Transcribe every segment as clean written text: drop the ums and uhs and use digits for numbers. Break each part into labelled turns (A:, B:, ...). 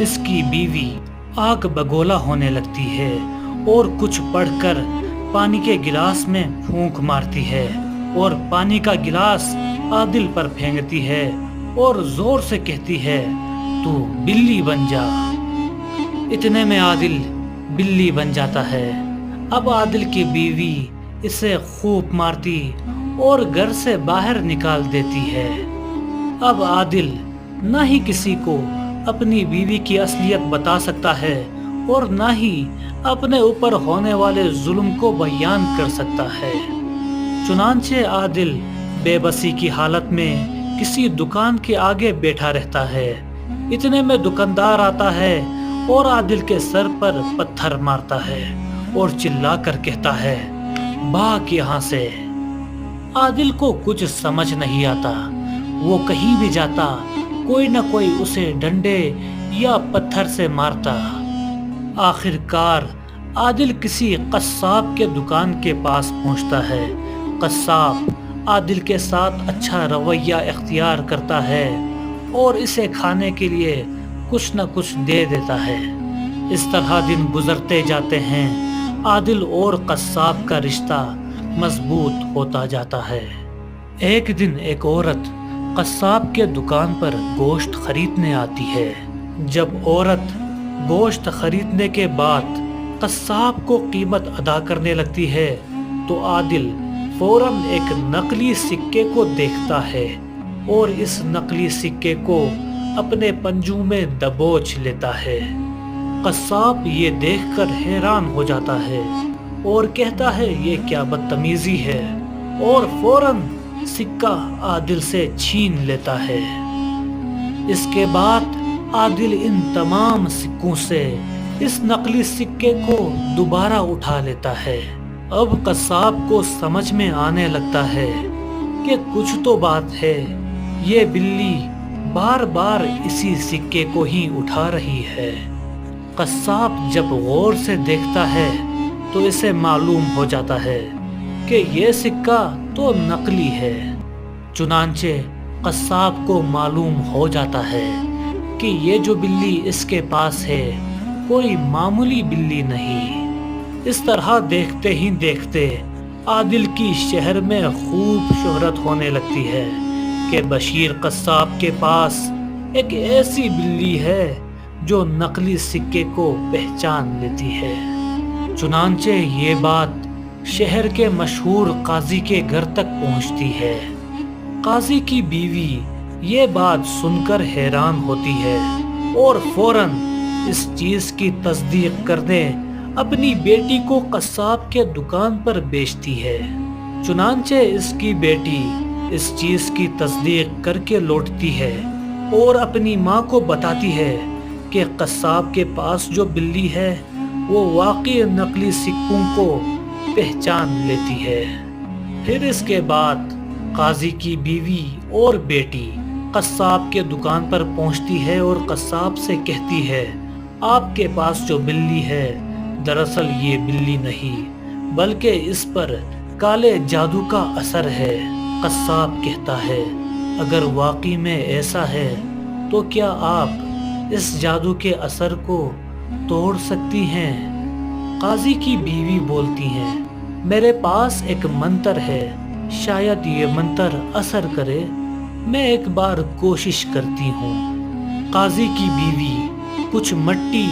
A: اس کی بیوی آگ بگولا ہونے لگتی ہے اور کچھ پڑھ کر پانی کے گلاس میں پھونک مارتی ہے اور پانی کا گلاس عادل پر پھینکتی ہے اور زور سے کہتی ہے تو بلی بن جا۔ اتنے میں عادل بلی بن جاتا ہے۔ اب عادل کی بیوی اسے خوب مارتی اور گھر سے باہر نکال دیتی ہے۔ اب عادل نہ ہی کسی کو اپنی بیوی کی اصلیت بتا سکتا ہے اور نہ ہی اپنے اوپر ہونے والے ظلم کو بیان کر سکتا ہے۔ چنانچہ عادل بے بسی کی حالت میں کسی دکان کے آگے بیٹھا رہتا ہے۔ اتنے میں دکاندار آتا ہے اور عادل کے سر پر پتھر مارتا ہے اور چلا کر کہتا ہے بھاگ یہاں سے۔ عادل کو کچھ سمجھ نہیں آتا۔ وہ کہیں بھی جاتا کوئی نہ کوئی اسے ڈنڈے یا پتھر سے مارتا۔ آخر کار عادل کسی قصاب کے دکان کے پاس پہنچتا ہے۔ قصاب عادل کے ساتھ اچھا رویہ اختیار کرتا ہے اور اسے کھانے کے لیے کچھ نہ کچھ دے دیتا ہے۔ اس طرح دن گزرتے جاتے ہیں۔ عادل اور قصاب کا رشتہ مضبوط ہوتا جاتا ہے۔ ایک دن ایک عورت قصاب کے دکان پر گوشت خریدنے آتی ہے۔ جب عورت گوشت خریدنے کے بعد قصاب کو قیمت ادا کرنے لگتی ہے تو عادل فوراً ایک نقلی سکے کو دیکھتا ہے اور اس نقلی سکے کو اپنے پنجوں میں دبوچ لیتا ہے۔ قصاب یہ دیکھ کر حیران ہو جاتا ہے اور کہتا ہے یہ کیا بدتمیزی ہے اور فوراً سکہ عادل سے چھین لیتا ہے۔ اس کے بعد عادل ان تمام سکوں سے اس نقلی سکے کو دوبارہ اٹھا لیتا ہے۔ اب قصاب کو سمجھ میں آنے لگتا ہے کہ کچھ تو بات ہے، یہ بلی بار بار اسی سکے کو ہی اٹھا رہی ہے۔ قصاب جب غور سے دیکھتا ہے تو اسے معلوم ہو جاتا ہے کہ یہ سکہ تو نقلی ہے۔ چنانچہ قصاب کو معلوم ہو جاتا ہے کہ یہ جو بلی اس کے پاس ہے کوئی معمولی بلی نہیں۔ اس طرح دیکھتے ہی دیکھتے عادل کی شہر میں خوب شہرت ہونے لگتی ہے کہ بشیر قصاب کے پاس ایک ایسی بلی ہے جو نقلی سکے کو پہچان لیتی ہے۔ چنانچہ یہ بات شہر کے مشہور قاضی کے گھر تک پہنچتی ہے۔ قاضی کی بیوی یہ بات سن کر حیران ہوتی ہے اور فوراً اس چیز کی تصدیق کرنے اپنی بیٹی کو قصاب کے دکان پر بیچتی ہے۔ چنانچہ اس کی بیٹی اس چیز کی تصدیق کر کے لوٹتی ہے اور اپنی ماں کو بتاتی ہے کہ قصاب کے پاس جو بلی ہے وہ واقعی نقلی سکوں کو پہچان لیتی ہے۔ پھر اس کے بعد قاضی کی بیوی اور بیٹی قصاب کے دکان پر پہنچتی ہے اور قصاب سے کہتی ہے آپ کے پاس جو بلی ہے دراصل یہ بلی نہیں بلکہ اس پر کالے جادو کا اثر ہے۔ قصاب کہتا ہے اگر واقعی میں ایسا ہے تو کیا آپ اس جادو کے اثر کو توڑ سکتی ہیں؟ قاضی کی بیوی بولتی ہیں میرے پاس ایک منتر ہے، شاید یہ منتر اثر کرے، میں ایک بار کوشش کرتی ہوں۔ قاضی کی بیوی کچھ مٹی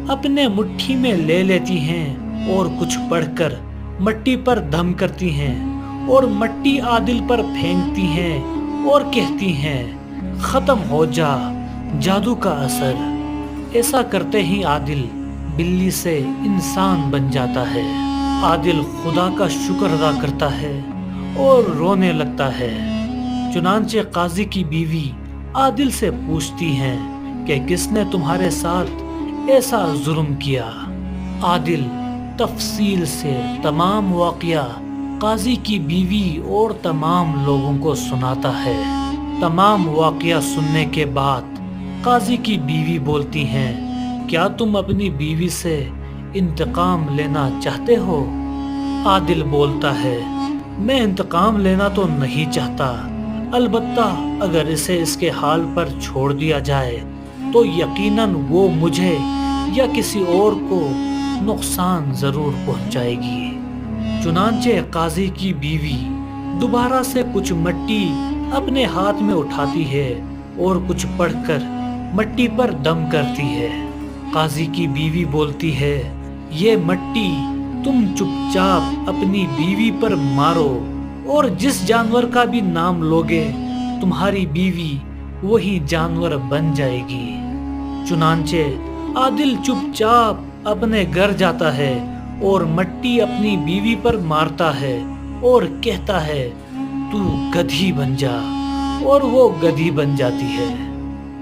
A: اپنے مٹھی میں لے لیتی ہیں اور کچھ پڑھ کر مٹی پر دم کرتی ہیں اور مٹی عادل پر پھینکتی ہیں اور کہتی ہیں ختم ہو جا جادو کا اثر۔ ایسا کرتے ہی عادل بلی سے انسان بن جاتا ہے۔ عادل خدا کا شکر ادا کرتا ہے اور رونے لگتا ہے۔ چنانچہ قاضی کی بیوی عادل سے پوچھتی ہیں کہ کس نے تمہارے ساتھ ایسا ظلم کیا؟ عادل تفصیل سے تمام واقعہ قاضی کی بیوی اور تمام لوگوں کو سناتا ہے۔ تمام واقعہ سننے کے بعد قاضی کی بیوی بولتی ہیں کیا تم اپنی بیوی سے انتقام لینا چاہتے ہو؟ عادل بولتا ہے میں انتقام لینا تو نہیں چاہتا، البتہ اگر اسے اس کے حال پر چھوڑ دیا جائے تو یقیناً وہ مجھے یا کسی اور کو نقصان ضرور پہنچائے گی۔ چنانچہ قاضی کی بیوی دوبارہ سے کچھ مٹی اپنے ہاتھ میں اٹھاتی ہے اور کچھ پڑھ کر مٹی پر دم کرتی ہے۔ قاضی کی بیوی بولتی ہے، یہ مٹی تم چپ چاپ اپنی بیوی پر مارو اور جس جانور کا بھی نام لوگے تمہاری بیوی وہی جانور بن جائے گی۔ چنانچہ عادل چپ چاپ اپنے گھر جاتا ہے اور مٹی اپنی بیوی پر مارتا ہے اور کہتا ہے تو گدھی بن جا، اور وہ گدھی بن جاتی ہے۔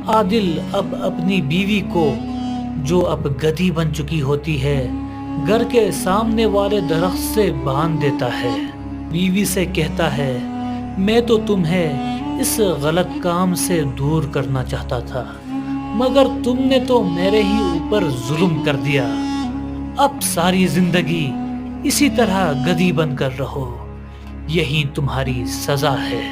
A: عادل اب اپنی بیوی کو، جو اب گدھی بن چکی ہوتی ہے، گھر کے سامنے والے درخت سے باندھ دیتا ہے۔ بیوی سے کہتا ہے، میں تو تمہیں اس غلط کام سے دور کرنا چاہتا تھا، مگر تم نے تو میرے ہی اوپر ظلم کر دیا۔ اب ساری زندگی اسی طرح گدھی بن کر رہو، یہی تمہاری سزا ہے۔